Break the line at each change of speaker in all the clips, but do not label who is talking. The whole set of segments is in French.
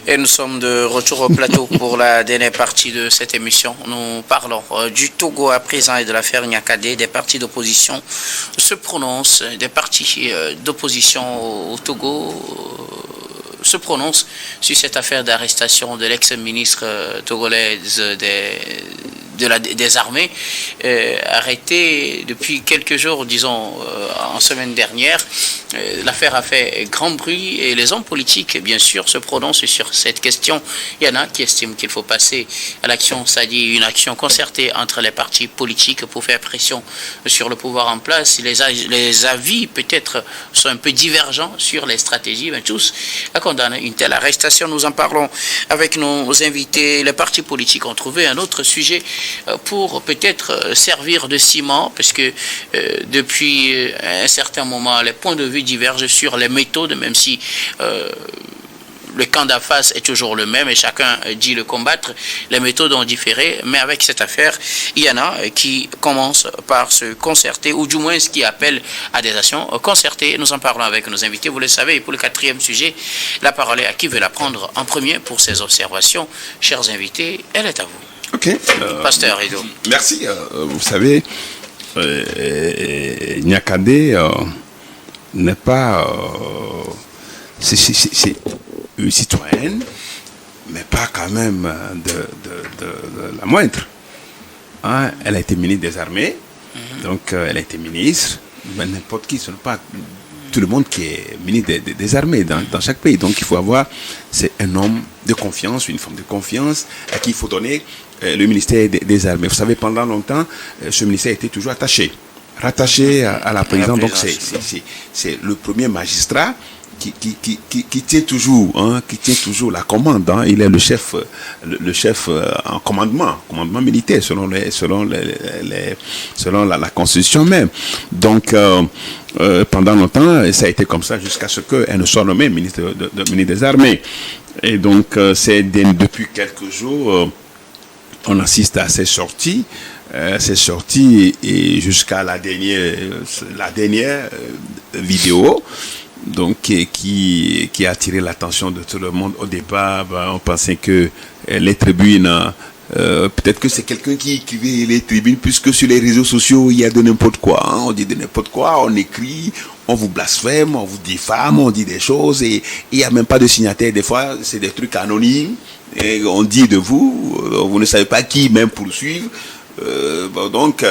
Et nous sommes de retour au plateau pour la dernière partie de cette émission. Nous parlons du Togo à présent et de l'affaire Niakate. Des partis d'opposition se prononcent, des partis d'opposition au Togo se prononcent sur cette affaire d'arrestation de l'ex-ministre togolaise des armées, arrêté depuis quelques jours, disons en semaine dernière. L'affaire a fait grand bruit et les hommes politiques, bien sûr, se prononcent sur cette question. Il y en a qui estiment qu'il faut passer à l'action, c'est-à-dire une action concertée entre les partis politiques pour faire pression sur le pouvoir en place. Les avis peut-être sont un peu divergents sur les stratégies, mais tous condamnent une telle arrestation. Nous en parlons avec nos invités. Les partis politiques ont trouvé un autre sujet pour peut-être servir de ciment, parce que depuis un certain moment, les points de vue divergent sur les méthodes, même si le camp d'en face est toujours le même et chacun dit le combattre. Les méthodes ont différé, mais avec cette affaire, il y en a qui commencent par se concerter, ou du moins ce qui appelle à des actions concertées. Nous en parlons avec nos invités, vous le savez. Et pour le quatrième sujet, la parole est à qui veut la prendre en premier pour ses observations. Chers invités, elle est à vous.
Ok.
Pasteur Edo.
Merci. Vous savez, Niakate n'est pas... c'est une citoyenne, mais pas quand même de la moindre. Hein? Elle a été ministre des Armées, donc elle a été ministre, mais n'importe qui, ce n'est pas tout le monde qui est ministre des Armées dans chaque pays. Donc il faut avoir, c'est un homme de confiance, une forme de confiance à qui il faut donner le ministère des Armées. Vous savez, pendant longtemps, ce ministère était toujours rattaché à la présidence. Donc c'est le premier magistrat qui tient toujours la commande. Hein. Il est le chef en commandement militaire selon la constitution même. Donc pendant longtemps, ça a été comme ça jusqu'à ce qu'elle ne soit nommée ministre des Armées. Et donc c'est depuis quelques jours, on assiste à ces sorties. Et jusqu'à la dernière vidéo, donc qui a attiré l'attention de tout le monde. Au départ, on pensait que les tribunes, peut-être que c'est quelqu'un qui écrivait les tribunes, puisque sur les réseaux sociaux, il y a de n'importe quoi. Hein. On dit de n'importe quoi, on écrit, on vous blasphème, on vous diffame, on dit des choses, et il n'y a même pas de signataire. Des fois, c'est des trucs anonymes, et on dit de vous, vous ne savez pas qui même poursuivre. Donc,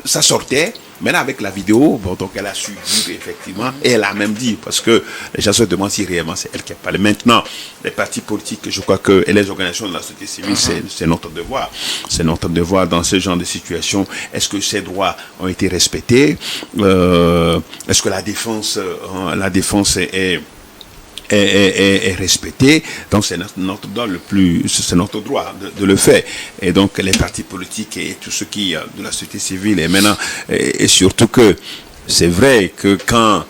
ça sortait. Maintenant, avec la vidéo, donc elle a su dire effectivement, et elle a même dit, parce que les gens se demandent si réellement c'est elle qui a parlé. Maintenant, les partis politiques, je crois que, et les organisations de la société civile, c'est notre devoir. C'est notre devoir dans ce genre de situation. Est-ce que ces droits ont été respectés? Est-ce que la défense est respecté, donc c'est notre droit c'est notre droit de le faire. Et donc les partis politiques et tout ce qui de la société civile et maintenant et surtout que c'est vrai que quand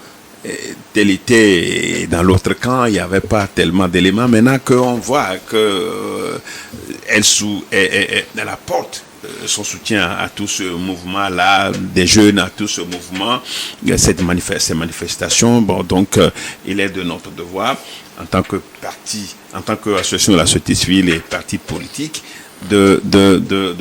tel était dans l'autre camp, il n'y avait pas tellement d'éléments. Maintenant qu'on voit que elle apporte son soutien à tout ce mouvement-là, des jeunes à tout ce mouvement, ces manifestations. Bon, donc, il est de notre devoir, en tant que parti, en tant qu'association de la société civile et parti politique, de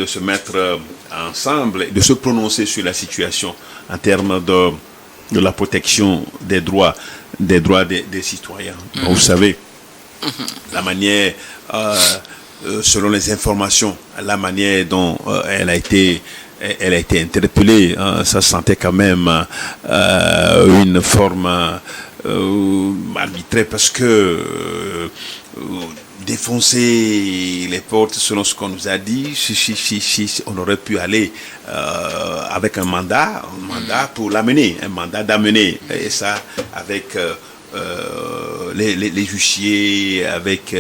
se mettre ensemble et de se prononcer sur la situation en termes de la protection des droits des citoyens. Bon, vous savez, la manière... selon les informations, la manière dont elle a été interpellée, ça sentait quand même une forme arbitraire, parce que défoncer les portes, selon ce qu'on nous a dit, si on aurait pu aller avec un mandat pour l'amener, un mandat d'amener, et ça avec les huissiers, avec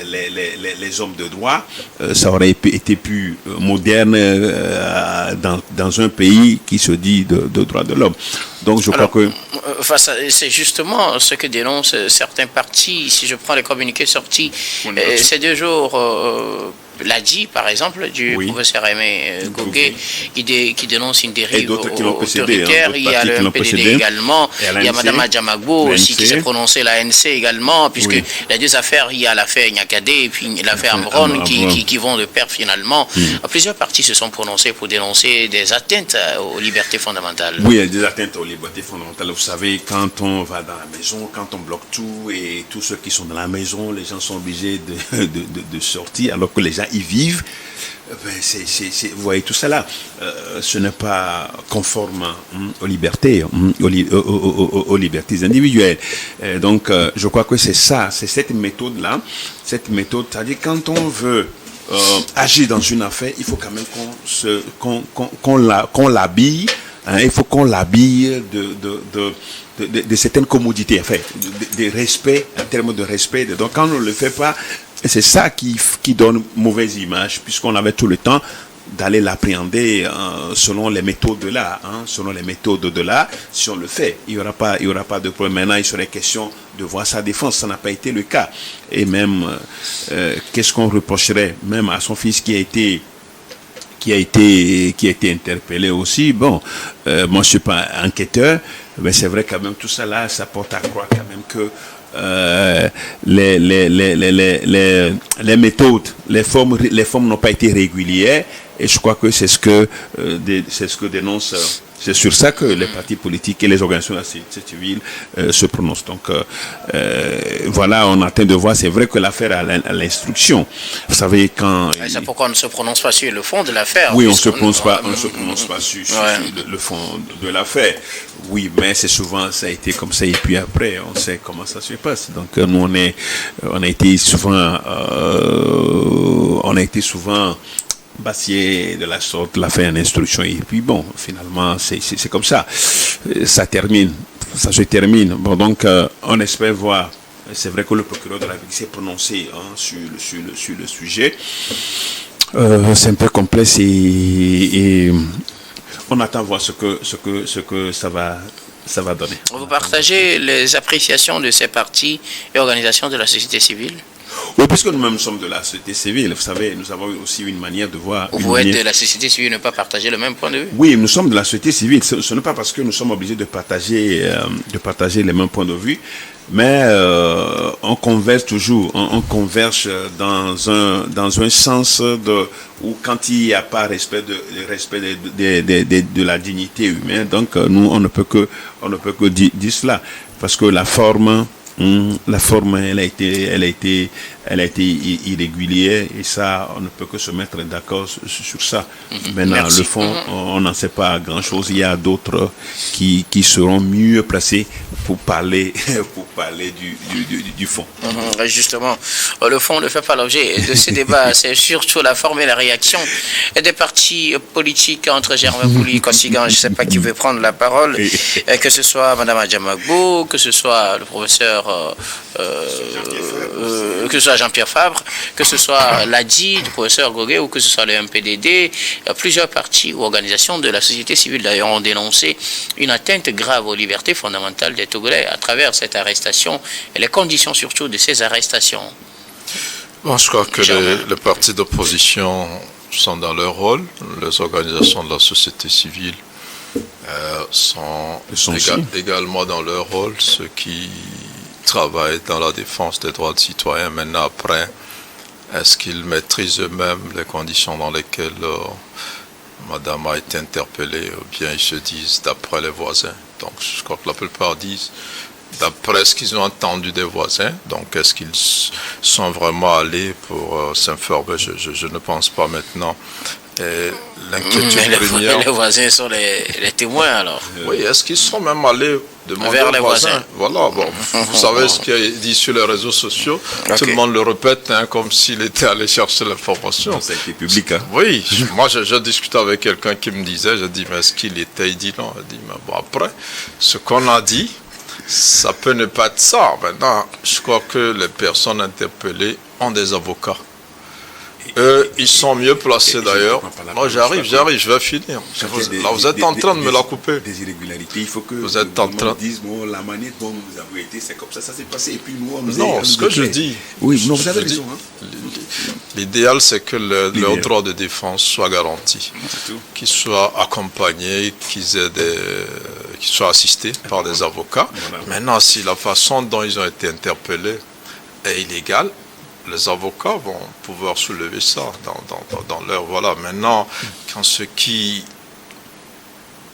les hommes de droit, ça aurait été plus moderne dans un pays qui se dit de droits de l'homme. Donc je crois que...
C'est justement ce que dénoncent certains partis. Si je prends les communiqués sortis ces 2 jours... l'ADI, par exemple, du professeur Aimé Goguet, qui dénonce une dérive autoritaire. Il y a le MPDD également. Il y a Mme Adjamagbo aussi qui s'est prononcée, l'ANC également, puisque les 2 affaires, il y a l'affaire Nyakade et puis l'affaire Amron qui vont de pair finalement. Plusieurs partis se sont prononcés pour dénoncer des atteintes aux libertés fondamentales.
Oui, il y a des atteintes aux libertés fondamentales. Vous savez, quand on va dans la maison, quand on bloque tout et tous ceux qui sont dans la maison, les gens sont obligés de sortir alors que les gens y vivent, vous voyez tout ça là, ce n'est pas conforme aux libertés, aux libertés individuelles. Donc, je crois que c'est ça, c'est cette méthode-là, c'est-à-dire quand on veut agir dans une affaire, il faut quand même qu'on l'habille, il faut qu'on l'habille de certaines commodités, enfin, de respect, en termes de respect. Donc, quand on ne le fait pas, c'est ça qui donne mauvaise image, puisqu'on avait tout le temps d'aller l'appréhender selon les méthodes de l'art. Selon les méthodes de l'art, si on le fait, il y aura pas de problème. Maintenant, il serait question de voir sa défense. Ça n'a pas été le cas. Et même, qu'est-ce qu'on reprocherait même à son fils qui a été interpellé aussi. Bon, moi je suis pas enquêteur, mais c'est vrai quand même tout ça là, ça porte à croire quand même que les méthodes, les formes n'ont pas été régulières, et je crois que c'est ce que dénonce. C'est sur ça que les partis politiques et les organisations de la société civile se prononcent. Donc voilà, on attend de voir. C'est vrai que l'affaire a l'instruction. Vous savez quand.
C'est pourquoi on ne se prononce pas sur le fond de l'affaire.
Oui, on se prononce pas sur le fond de l'affaire. Oui, mais c'est souvent ça a été comme ça, et puis après on sait comment ça se passe. Donc nous on a été souvent bassier de la sorte, l'affaire en instruction, et puis bon, finalement c'est comme ça, ça se termine. Bon, donc on espère voir. C'est vrai que le procureur de la République s'est prononcé sur le sujet. C'est un peu complexe et on attend voir ce que ça va donner.
Vous partagez les appréciations de ces partis et organisations de la société civile?
Oui, puisque nous-mêmes sommes de la société civile, vous savez, nous avons aussi une manière de voir.
Vous êtes de la société civile, ne pas partager le même point de vue?
Oui, nous sommes de la société civile. Ce n'est pas parce que nous sommes obligés de partager les mêmes points de vue, mais on converge toujours, on converge dans un sens où quand il n'y a pas respect de la dignité humaine, donc nous on ne peut que dire cela, parce que la forme elle a été irrégulière, et ça on ne peut que se mettre d'accord sur ça. Maintenant, merci. Le fond, on n'en sait pas grand chose. Il y a d'autres qui seront mieux placés pour parler du fond.
Justement, le fond ne fait pas l'objet de ce débat. C'est surtout la forme et la réaction des partis politiques entre Germain Bouli et Kossigan. Je ne sais pas qui veut prendre la parole, que ce soit Mme Adjamagbo, que ce soit le professeur que ce soit Jean-Pierre Fabre, que ce soit l'ADI, le professeur Goguet, ou que ce soit le MPDD. Plusieurs partis ou organisations de la société civile d'ailleurs ont dénoncé une atteinte grave aux libertés fondamentales des Togolais à travers cette arrestation et les conditions surtout de ces arrestations.
Bon, je crois que les partis d'opposition sont dans leur rôle, les organisations de la société civile sont également dans leur rôle, ceux qui travaillent dans la défense des droits des citoyens. Maintenant, après, est-ce qu'ils maîtrisent eux-mêmes les conditions dans lesquelles madame a été interpellée, ou bien ils se disent d'après les voisins? Donc, je crois que la plupart disent d'après ce qu'ils ont entendu des voisins. Donc, est-ce qu'ils sont vraiment allés pour s'informer? Je ne pense pas maintenant. L'inquiétude première...
Les voisins sont les témoins, alors.
Oui, est-ce qu'ils sont même allés demander
vers
aux
les voisins?
Voilà, bon, vous savez ce qui est dit sur les réseaux sociaux, tout le monde le répète comme s'il était allé chercher l'information.
Ça a été public, hein?
Oui, moi je discutais avec quelqu'un qui me disait, je dis, mais est-ce qu'il était? Il dit non. Je dis, mais bon, après, ce qu'on a dit, ça peut ne pas être ça. Maintenant, je crois que les personnes interpellées ont des avocats. Eux, ils sont mieux placés d'ailleurs. Moi, j'arrive, je vais finir. Là, vous êtes en train de me la couper.
Des irrégularités, il faut que
vous êtes en train de
dire, bon, la manière dont nous avons été, c'est comme ça s'est passé. Et puis nous,
non, ce que je dis.
Oui, non, vous avez raison.
L'idéal, c'est que leur droit de défense soit garanti, qu'ils soient accompagnés, qu'ils soient assistés par des avocats. Voilà. Maintenant, si la façon dont ils ont été interpellés est illégale, les avocats vont pouvoir soulever ça dans leur... Voilà, maintenant, quand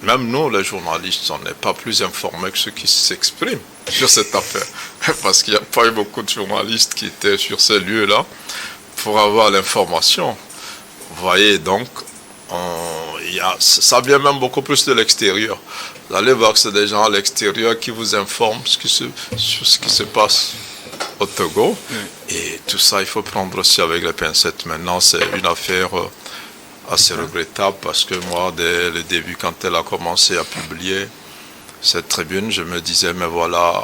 même nous, les journalistes, on n'est pas plus informés que ceux qui s'expriment sur cette affaire. Parce qu'il n'y a pas eu beaucoup de journalistes qui étaient sur ces lieux-là pour avoir l'information. Vous voyez, donc, ça vient même beaucoup plus de l'extérieur. Vous allez voir que c'est des gens à l'extérieur qui vous informent sur ce qui se passe au Togo. Et tout ça, il faut prendre aussi avec les pincettes. Maintenant, c'est une affaire assez regrettable parce que moi, dès le début, quand elle a commencé à publier cette tribune, je me disais, mais voilà,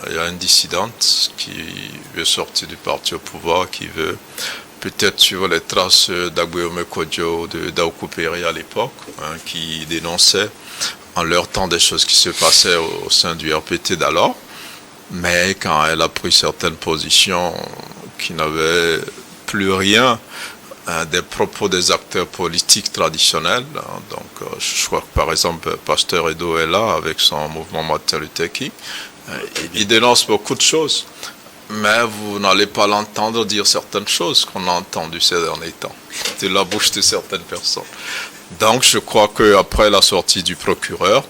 il y a une dissidente qui veut sortir du parti au pouvoir, qui veut peut-être suivre les traces d'Aguiome Kodjo, de Daoukou Péré à l'époque, qui dénonçait en leur temps des choses qui se passaient au sein du RPT d'alors. Mais quand elle a pris certaines positions qui n'avaient plus rien des propos des acteurs politiques traditionnels, donc je crois que par exemple Pasteur Edo est là avec son mouvement Martin Luther King, il dénonce beaucoup de choses, mais vous n'allez pas l'entendre dire certaines choses qu'on a entendues ces derniers temps, de la bouche de certaines personnes. Donc je crois qu'après la sortie du procureur,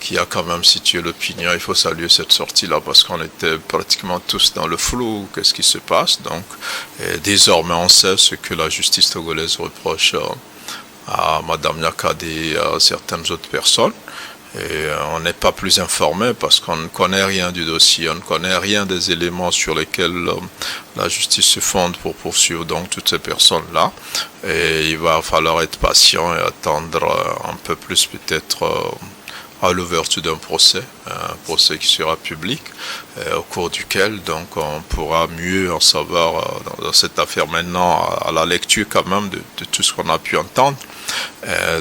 qui a quand même situé l'opinion, il faut saluer cette sortie-là parce qu'on était pratiquement tous dans le flou, qu'est-ce qui se passe. Donc, désormais, on sait ce que la justice togolaise reproche à Mme Nyakade et à certaines autres personnes. Et on n'est pas plus informé parce qu'on ne connaît rien du dossier, on ne connaît rien des éléments sur lesquels la justice se fonde pour poursuivre donc toutes ces personnes-là. Et il va falloir être patient et attendre un peu plus peut-être à l'ouverture d'un procès, un procès qui sera public, au cours duquel donc on pourra mieux en savoir dans cette affaire maintenant, à la lecture quand même de tout ce qu'on a pu entendre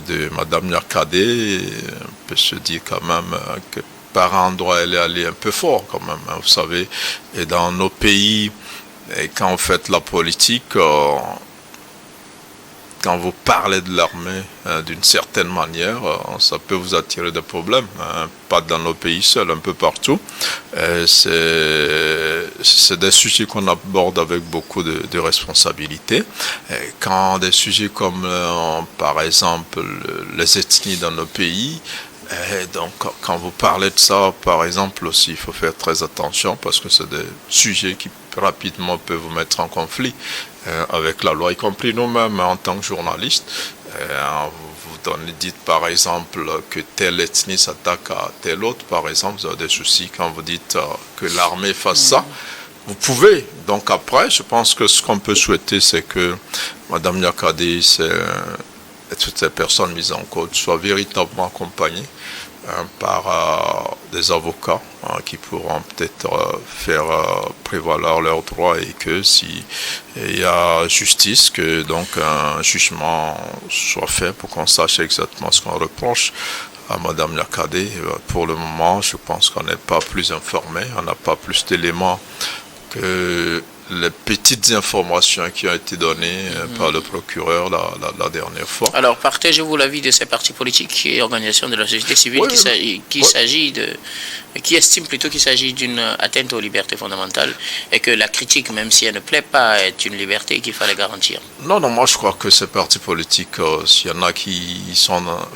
de Mme Nyakade. On peut se dire quand même que par endroit elle est allée un peu fort quand même, vous savez, et dans nos pays, et quand on fait la politique, quand vous parlez de l'armée d'une certaine manière, ça peut vous attirer des problèmes, pas dans nos pays seuls, un peu partout. C'est des sujets qu'on aborde avec beaucoup de responsabilité. Quand des sujets comme, par exemple, les ethnies dans nos pays, donc quand vous parlez de ça, par exemple aussi, il faut faire très attention parce que c'est des sujets qui rapidement peuvent vous mettre en conflit avec la loi, y compris nous-mêmes en tant que journalistes. Vous dites par exemple que telle ethnie s'attaque à telle autre, par exemple, vous avez des soucis quand vous dites que l'armée fasse ça. Vous pouvez. Donc après, je pense que ce qu'on peut souhaiter, c'est que Mme Nyakade et toutes ces personnes mises en cause soient véritablement accompagnées par des avocats qui pourront peut-être faire prévaloir leurs droits et que s'il y a justice, que donc un jugement soit fait pour qu'on sache exactement ce qu'on reproche à Mme Nyakade. Pour le moment, je pense qu'on n'est pas plus informé, on n'a pas plus d'éléments que les petites informations qui ont été données par le procureur la dernière fois.
Alors, partagez-vous l'avis de ces partis politiques et organisations de la société civile qui estiment plutôt qu'il s'agit d'une atteinte aux libertés fondamentales et que la critique, même si elle ne plaît pas, est une liberté qu'il fallait garantir?
Non, moi je crois que ces partis politiques, s'il y en a qui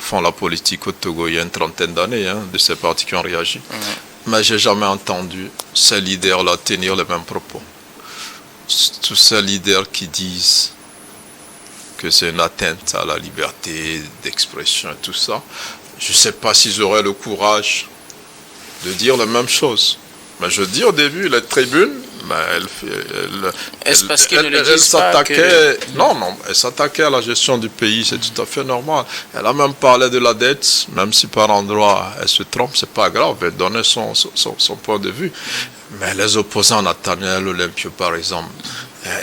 font la politique au Togo il y a une trentaine d'années, de ces partis qui ont réagi, mais j'ai jamais entendu ces leaders-là tenir les mêmes propos. Tous ces leaders qui disent que c'est une atteinte à la liberté d'expression et tout ça, je ne sais pas s'ils auraient le courage de dire la même chose. Mais je dis au début, les tribunes,
est-ce parce qu'ils ne le disent pas que...
Non, elle s'attaquait à la gestion du pays, c'est tout à fait normal. Elle a même parlé de la dette, même si par endroit elle se trompe, c'est pas grave, elle donnait son point de vue. Mais les opposants, Nathaniel Olympio par exemple,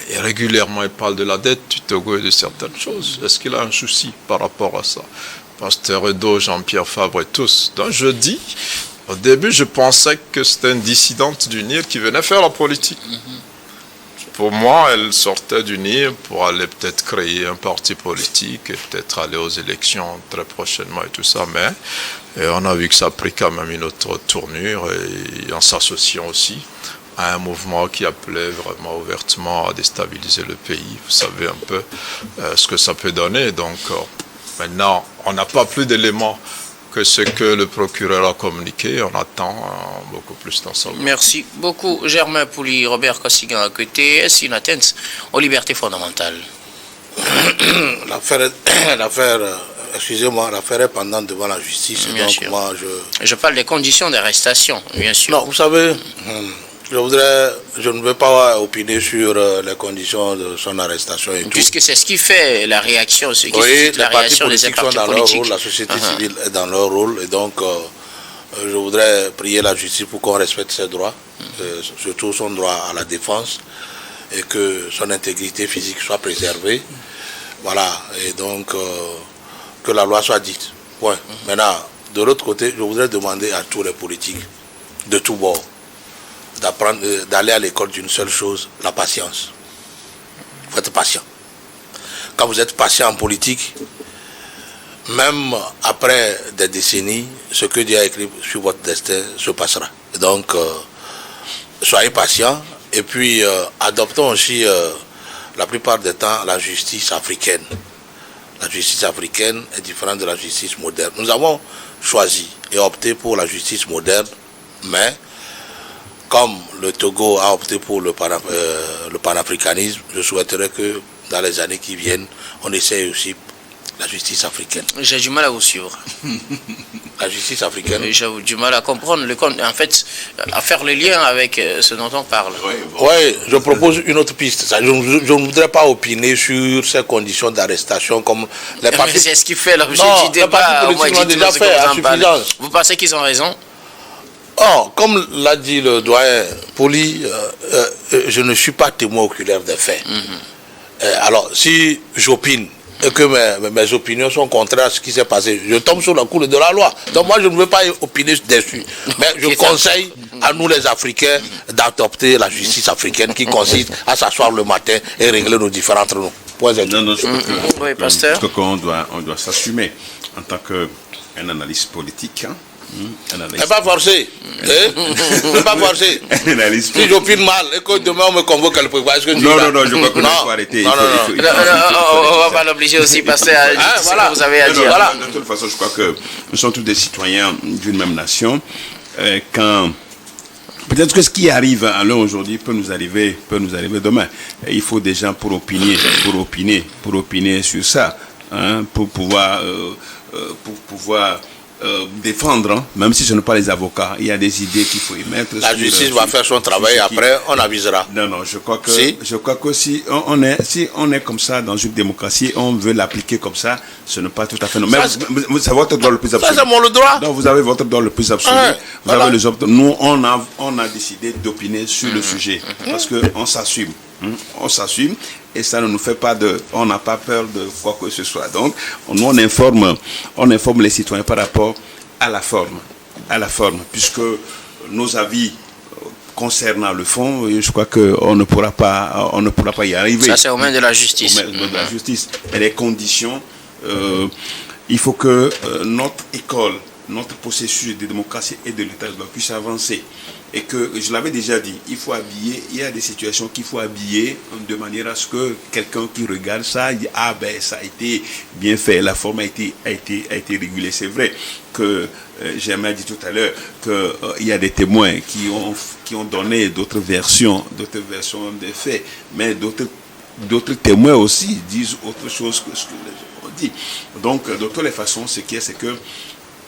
Et régulièrement, il parle de la dette du Togo et de certaines choses. Est-ce qu'il a un souci par rapport à ça? Pasteur Edo, Jean-Pierre Fabre et tous. Donc je dis, au début, je pensais que c'était une dissidente du NIR qui venait faire la politique. Pour moi, elle sortait du NIR pour aller peut-être créer un parti politique et peut-être aller aux élections très prochainement et tout ça. Mais on a vu que ça a pris quand même une autre tournure et en s'associant aussi à un mouvement qui appelait vraiment ouvertement à déstabiliser le pays. Vous savez un peu ce que ça peut donner. Donc maintenant, on n'a pas plus d'éléments que ce que le procureur a communiqué. On attend beaucoup plus d'en savoir.
Merci beaucoup, Germain Pouli, Robert Kossigan à côté. Est-ce une atteinte aux libertés fondamentales?
L'affaire, excusez-moi, l'affaire est pendante devant la justice.
Bien
donc
sûr.
moi,
Je parle des conditions d'arrestation, bien sûr.
Non, vous savez, je ne veux pas opiner sur les conditions de son arrestation et tout.
Puisque c'est ce qui fait la réaction, ce qui
Oui,
suscite
les
la
partis
réaction des
politiques
partis
sont dans leur
politiques.
rôle, la société civile est dans leur rôle, et donc je voudrais prier la justice pour qu'on respecte ses droits, surtout son droit à la défense, et que son intégrité physique soit préservée. Voilà, et donc que la loi soit dite. Ouais. Maintenant, de l'autre côté, je voudrais demander à tous les politiques, de tous bords, d'aller à l'école d'une seule chose, la patience. Il faut être patient. Quand vous êtes patient en politique, même après des décennies, ce que Dieu a écrit sur votre destin se passera. Et donc, soyez patients et puis adoptons aussi la plupart du temps la justice africaine. La justice africaine est différente de la justice moderne. Nous avons choisi et opté pour la justice moderne, mais comme le Togo a opté pour le panafricanisme, je souhaiterais que dans les années qui viennent, on essaye aussi la justice africaine.
J'ai du mal à vous suivre.
La justice africaine.
J'ai du mal à comprendre, en fait, à faire le lien avec ce dont on parle.
Oui, je propose une autre piste. Je ne voudrais pas opiner sur ces conditions d'arrestation comme les partis.
C'est ce qui fait l'objet
Non,
du débat.
les partis politiques l'ont déjà fait à suffisance.
Vous pensez qu'ils ont raison?
Oh, comme l'a dit le doyen Pouli, je ne suis pas témoin oculaire des faits. Alors, si j'opine et que mes opinions sont contraires à ce qui s'est passé, je tombe sous la cour de la loi. Donc moi, je ne veux pas opiner dessus. Mais je conseille à nous les Africains d'adopter la justice africaine qui consiste à s'asseoir le matin et régler nos différends entre nous.
Non, je crois que,
Oui, pasteur.
je crois qu'on doit s'assumer en tant qu'un analyste politique.
Ne pas forcer. Ne pas forcer. Si j'opine mal et que demain on me convoque à le prévoir, est-ce que
non, je crois qu'on faut arrêter.
Non.
On va pas l'obliger aussi, pasteur, à dire ce que vous avez à dire.
Voilà. De toute façon, je crois que nous sommes tous des citoyens d'une même nation. Quand peut-être que ce qui arrive à l'un aujourd'hui peut nous arriver demain. Et il faut des gens pour opiner sur ça, pour pouvoir défendre, même si ce n'est pas les avocats. Il y a des idées qu'il faut émettre.
La justice va faire son travail, après on avisera.
Non, je crois que si on est comme ça dans une démocratie, on veut l'appliquer comme ça, ce n'est pas tout à fait normal. Mais vous avez votre droit le plus absolu.
Ça, c'est mon droit.
Non, vous avez votre droit le plus absolu. Vous avez les autres. Nous, on a décidé d'opiner sur le sujet parce qu'on s'assume. On s'assume et ça ne nous fait pas on n'a pas peur de quoi que ce soit. Donc, nous on informe les citoyens par rapport à la forme, puisque nos avis concernant le fond, je crois qu'on ne pourra pas y arriver.
Ça, c'est aux mains de la justice.
Aux mains de la justice. Et les conditions, il faut que notre école, notre processus de démocratie et de l'État puisse avancer. Et que, je l'avais déjà dit, il y a des situations qu'il faut habiller de manière à ce que quelqu'un qui regarde ça, dit, ça a été bien fait, la forme a été régulée. C'est vrai que, j'ai dit tout à l'heure, qu'il y a des témoins qui ont donné d'autres versions des faits, mais d'autres témoins aussi disent autre chose que ce que les gens ont dit. Donc, de toutes les façons, ce qui est, c'est que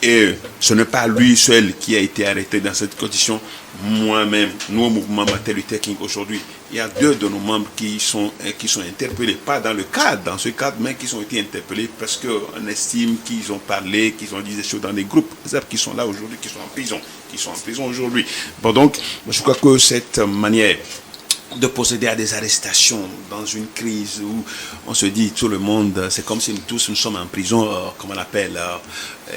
et ce n'est pas lui seul qui a été arrêté dans cette condition. Moi-même, nous au mouvement Martin Luther King aujourd'hui, il y a 2 de nos membres qui sont interpellés, pas dans ce cadre, mais qui ont été interpellés parce qu'on estime qu'ils ont parlé, qu'ils ont dit des choses dans des groupes qui sont là aujourd'hui, qui sont en prison aujourd'hui. Bon, donc, je crois que cette manière de procéder à des arrestations dans une crise où on se dit tout le monde, c'est comme si nous tous nous sommes en prison, comment on appelle,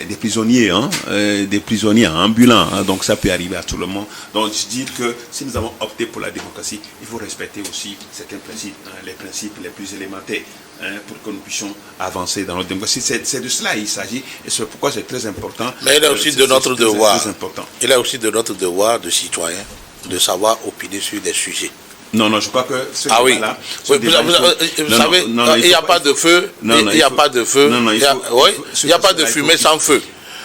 des prisonniers, des prisonniers ambulants, donc ça peut arriver à tout le monde. Donc je dis que si nous avons opté pour la démocratie, il faut respecter aussi certains principes, les principes les plus élémentaires, pour que nous puissions avancer dans notre démocratie. C'est de cela il s'agit, et c'est pourquoi c'est très important.
Mais il est aussi de notre devoir,
il
est aussi de notre devoir de citoyen de savoir opiner sur des sujets.
Non, je crois que
ah oui, vous savez, il n'y a pas de feu, il n'y a pas de feu, il n'y a pas de fumée sans feu.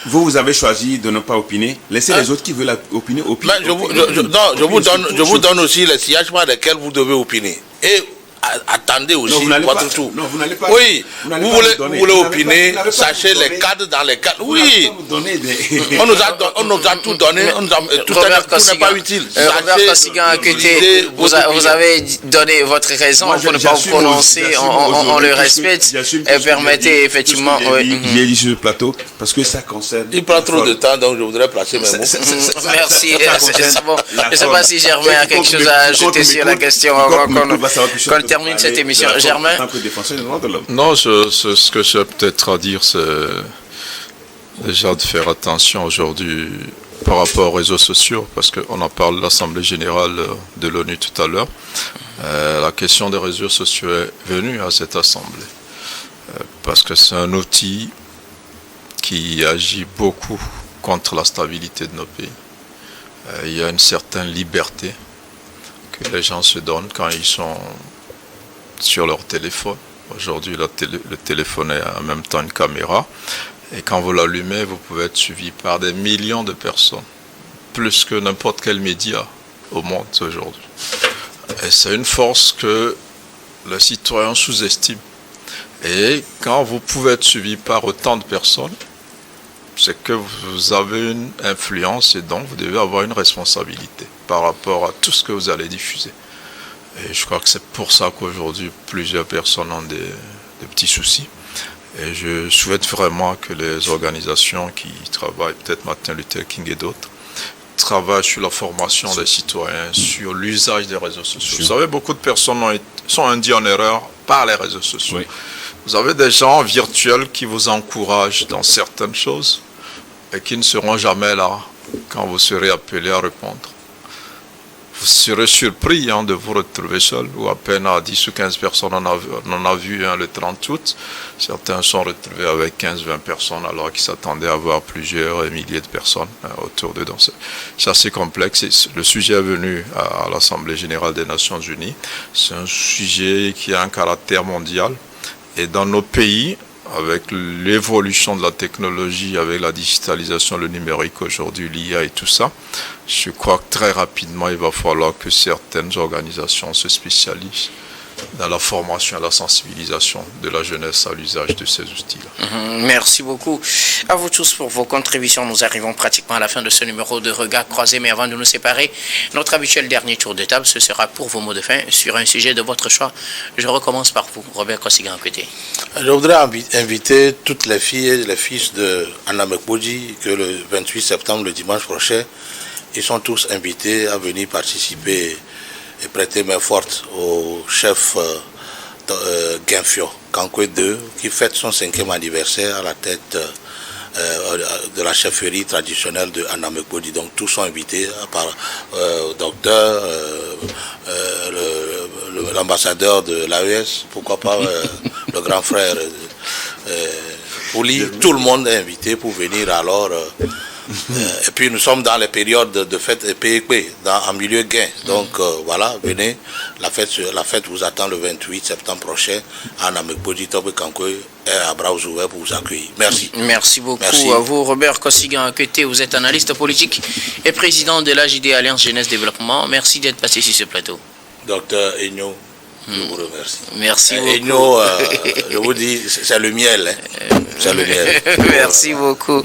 Vous avez choisi de ne pas opiner. Laissez les autres qui veulent opiner.
Je vous donne aussi les sillages par lesquels vous devez opiner. Et attendez aussi votre tour.
Non, vous n'allez pas.
Oui, vous voulez opiner, sachez les cadres dans les cadres. Oui, on nous a tout donné, tout n'est pas utile.
Robert Kosigan Akété, vous avez donné votre raison pour ne pas vous prononcer, on le respecte et permettez effectivement.
J'ai dit sur le plateau parce que ça concerne.
Il prend trop de temps, donc je voudrais placer mes mots.
Merci, c'est bon. Je ne sais pas si Germain a quelque chose à ajouter sur la question avant qu'on termine cette émission. Germain?
Non, ce que j'ai peut-être à dire, c'est déjà de faire attention aujourd'hui par rapport aux réseaux sociaux, parce qu'on en parle à l'Assemblée générale de l'ONU tout à l'heure. La question des réseaux sociaux est venue à cette Assemblée, parce que c'est un outil qui agit beaucoup contre la stabilité de nos pays. Il y a une certaine liberté que les gens se donnent quand ils sont sur leur téléphone. Aujourd'hui, le téléphone est en même temps une caméra. Et quand vous l'allumez, vous pouvez être suivi par des millions de personnes. Plus que n'importe quel média au monde aujourd'hui. Et c'est une force que le citoyen sous-estime. Et quand vous pouvez être suivi par autant de personnes, c'est que vous avez une influence et donc vous devez avoir une responsabilité par rapport à tout ce que vous allez diffuser. Et je crois que c'est pour ça qu'aujourd'hui, plusieurs personnes ont des petits soucis. Et je souhaite vraiment que les organisations qui travaillent, peut-être Martin Luther King et d'autres, travaillent sur la formation des citoyens, sur l'usage des réseaux sociaux. Vous savez, beaucoup de personnes sont induites en erreur par les réseaux sociaux. Oui. Vous avez des gens virtuels qui vous encouragent dans certaines choses et qui ne seront jamais là quand vous serez appelé à répondre. Vous serez surpris de vous retrouver seul, ou à peine à 10 ou 15 personnes, on en a vu le 30 août. Certains sont retrouvés avec 15-20 personnes alors qu'ils s'attendaient à avoir plusieurs milliers de personnes autour d'eux. Donc c'est assez complexe. Et le sujet est venu à l'Assemblée générale des Nations Unies. C'est un sujet qui a un caractère mondial. Et dans nos pays, avec l'évolution de la technologie, avec la digitalisation, le numérique aujourd'hui, l'IA et tout ça, je crois que très rapidement, il va falloir que certaines organisations se spécialisent dans la formation et la sensibilisation de la jeunesse à l'usage de ces outils-là.
Merci beaucoup à vous tous pour vos contributions. Nous arrivons pratiquement à la fin de ce numéro de Regards croisés, mais avant de nous séparer, notre habituel dernier tour de table, ce sera pour vos mots de fin sur un sujet de votre choix. Je recommence par vous, Robert Kosigan Akété.
Je voudrais inviter toutes les filles et les fils de Anna Mekbodji que le 28 septembre, le dimanche prochain, ils sont tous invités à venir participer et prêter main forte au chef Guinfio, Kankwe 2, qui fête son 5e anniversaire à la tête de la chefferie traditionnelle de Anna Mekbodji. Donc tous sont invités, par docteur, l'ambassadeur de l'AES, pourquoi pas le grand frère Pouli. Tout le monde est invité pour venir alors. Et puis nous sommes dans les périodes de fête PEP, en milieu gain. Donc voilà, venez, la fête vous attend le 28 septembre prochain à Anna Mekbodji Tobe Kankwe est à bras ouverts pour vous accueillir. Merci.
Merci beaucoup à vous, Robert Kosigan Akété. Vous êtes analyste politique et président de l'AJD Alliance Jeunesse Développement. Merci d'être passé sur ce plateau.
Docteur Egno, je vous remercie.
Merci beaucoup.
Egno, je vous dis, c'est le miel. C'est le miel.
Merci beaucoup.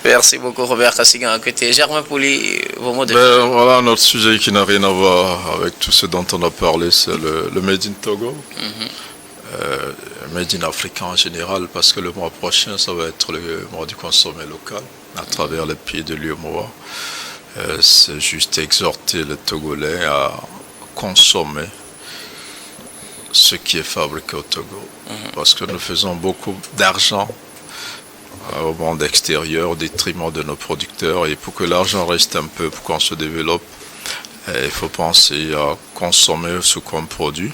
Merci beaucoup, Robert Kosigan Akété. Germain Pouli, vos mots de
fin. Voilà notre sujet qui n'a rien à voir avec tout ce dont on a parlé, c'est le Made in Togo. Made in Africa en général, parce que le mois prochain, ça va être le mois du consommé local, à travers les pays de l'UEMOA. C'est juste exhorter les Togolais à consommer ce qui est fabriqué au Togo. Parce que nous faisons beaucoup d'argent au monde extérieur au détriment de nos producteurs. Et pour que l'argent reste un peu, pour qu'on se développe, il faut penser à consommer ce qu'on produit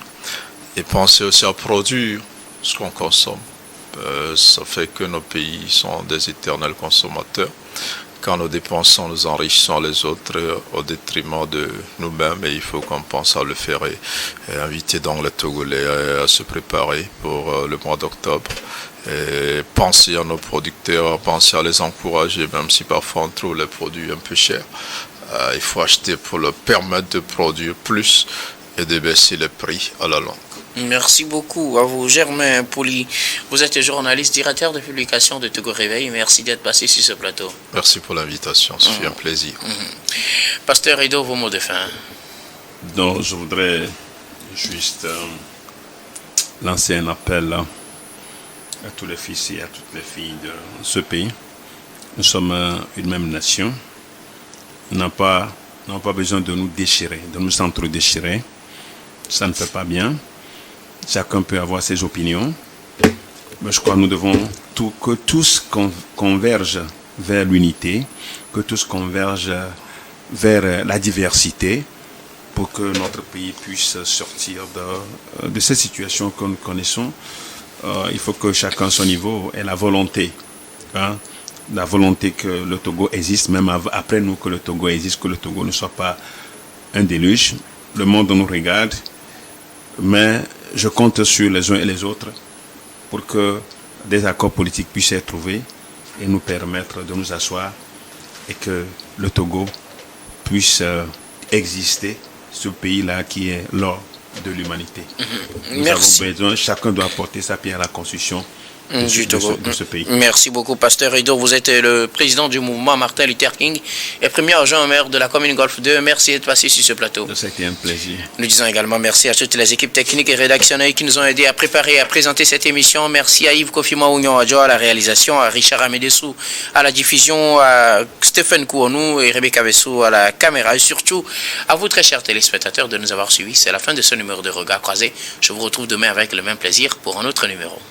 et penser aussi à produire ce qu'on consomme. Ça fait que nos pays sont des éternels consommateurs. Quand nous dépensons, nous enrichissons les autres au détriment de nous-mêmes et il faut qu'on pense à le faire et inviter donc les Togolais à se préparer pour le mois d'octobre. Et penser à nos producteurs, penser à les encourager, même si parfois on trouve les produits un peu chers. Il faut acheter pour leur permettre de produire plus et de baisser les prix à la longue.
Merci beaucoup à vous, Germain Pouli. Vous êtes journaliste, directeur de publication de Togo Réveil. Merci d'être passé sur ce plateau.
Merci pour l'invitation, ce fut un plaisir.
Pasteur Edo, vos mots de fin.
Donc, je voudrais juste lancer un appel à tous les fils et à toutes les filles de ce pays. Nous sommes une même nation. Nous n'avons pas besoin de nous déchirer, de nous entre-déchirer. Ça ne fait pas bien. Chacun peut avoir ses opinions. Mais je crois que nous devons que tous convergent vers l'unité, que tous convergent vers la diversité pour que notre pays puisse sortir de cette situation que nous connaissons. Il faut que chacun à son niveau ait la volonté. La volonté que le Togo existe, même après nous que le Togo existe, que le Togo ne soit pas un déluge. Le monde nous regarde, mais je compte sur les uns et les autres pour que des accords politiques puissent être trouvés et nous permettre de nous asseoir et que le Togo puisse exister, ce pays-là qui est l'or de l'humanité. Nous avons besoin, chacun doit apporter sa pierre à la construction de ce pays.
Merci beaucoup, Pasteur Edo. Vous êtes le président du mouvement Martin Luther King et premier adjoint maire de la commune Golfe 2. Merci d'être passé sur ce plateau.
C'était un plaisir.
Nous disons également merci à toutes les équipes techniques et rédactionnelles qui nous ont aidés à préparer et à présenter cette émission. Merci à Yves Kofima Ounion Adjo à la réalisation, à Richard Amedessou à la diffusion, à Stéphane Kouonou et Rebecca Vessou à la caméra et surtout à vous, très chers téléspectateurs, de nous avoir suivis. C'est la fin de ce numéro de Regard Croisé. Je vous retrouve demain avec le même plaisir pour un autre numéro.